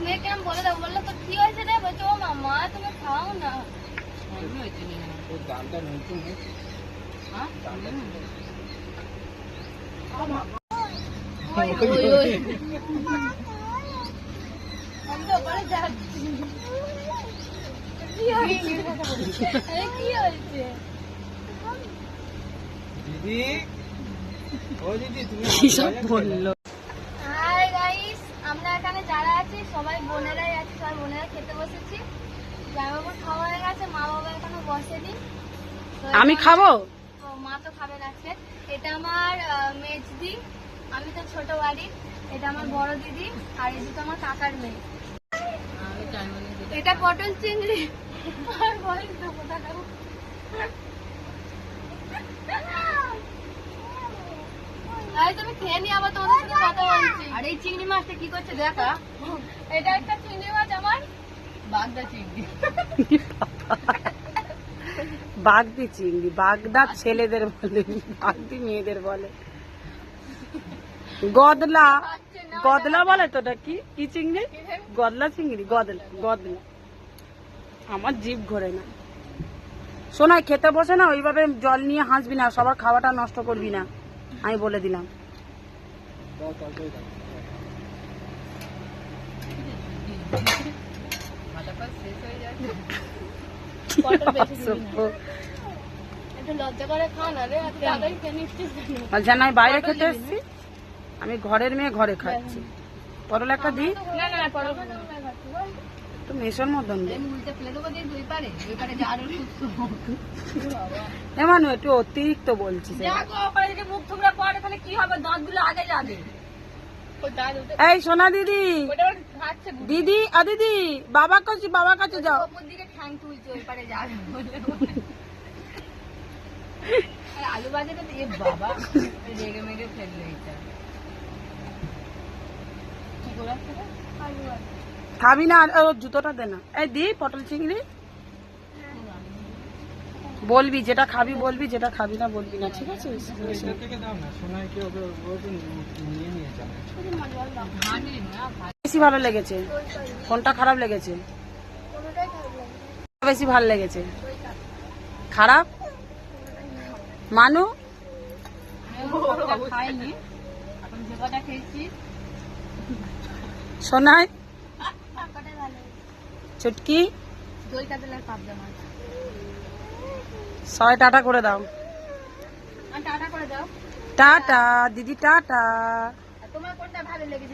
মেয়েকে আমি বলে দেবো, বললো তো কি হয়েছে রে, বলছে ও মামা তুমি খাও না। ডালটা নতুন আমি তো ওখানে যাচ্ছি। কি হয়েছে দিদি? ও দিদি তুমি কি সব বললো? হাই গাইস, আমরা এখানে যারা আছি সবাই বোনেরাই আছি, সবাই বোনেরা খেতে বসেছি। জামাইবাবুর খাওয়া হয়ে গেছে, মা বাবা এখনো বসেনি। তো আমি খাবো? তো মা তো খাবে না আজকে। এটা আমার মেজদি, আমি তো ছোট বাড়ির। এটা আমার বড় দিদি, আর এই দুটো আমার কাকার মেয়ে। এটা পটল চিংড়ি। আর বলিস না কোথা খাবো। তুমি খেয়ে নি, আবার তোমাদের সাথে কথা বলছি। আর এই চিংড়ি মাছটা কি করছে দেখা? এটা একটা চিংড়ি মাছ আমার, বাগদা চিংড়ি। বাগদি চিংড়ি, বাগদা ছেলেদের বলে, বাগদি মেয়েদের বলে। গদলা, গদলা বলে তো ওটা কি? কি চিংড়ি? গদলা চিংড়ি, গদলা, গদলা। আমার জিভ ঘোরে না। শোনাই, খেতে বসে না ওইভাবে জল নিয়ে হাসবি না, সবার খাওয়াটা নষ্ট করবি না, আমি বলে দিলাম। লজ্জা করে খাওয়া না রে, তাড়াতাড়ি খেয়ে নিচ্ছিস কেন? বলছে না আমি বাইরে খেতে এসেছি, আমি ঘরের মেয়ে ঘরে খাচ্ছি। পটল একটা দিই, না না, তো মেশোর মতন এমানু একটু অতিরিক্ত বলছিস। মুখ থুবড়া পড়ে তাহলে কি হবে, দাঁতগুলো আগে যাবে। এই সোনা দিদি, দিদি আ দিদি, বাবা কাছে, বাবার কাছে যাও। ওপর দিকে ঠ্যাং তুলছে, ওই পারে যাবে। আলু ভাজাটা দিয়ে বাবা রেগে মেগে ফেললো। এটা কি করে আলু ভাজা খাবি না? ও জুতোটা দে না। এই দি পটল চিংড়ি, বলবি যেটা খাবি বলবি, যেটা খাবি না বলবি না, ঠিক আছে? থেকে দাও না, সোনাইকে ওকে নিয়ে নিয়ে যাবে। বেশি ভালো লেগেছে? কোনটা খারাপ লেগেছে? কোনোটাই খারাপ লাগে। বেশি ভালো লেগেছে? খারাপ? মানু খাইনি, এখন যে কটা খেয়েছি সোনাই, কটাই ভালো। চুটকি, দই কাতলার পাবদা মাছ। সবাই টাটা করে দাও। টাটা করে দাও। টাটা দিদি, টাটা। তোমার কোনটা ভালো লেগেছে?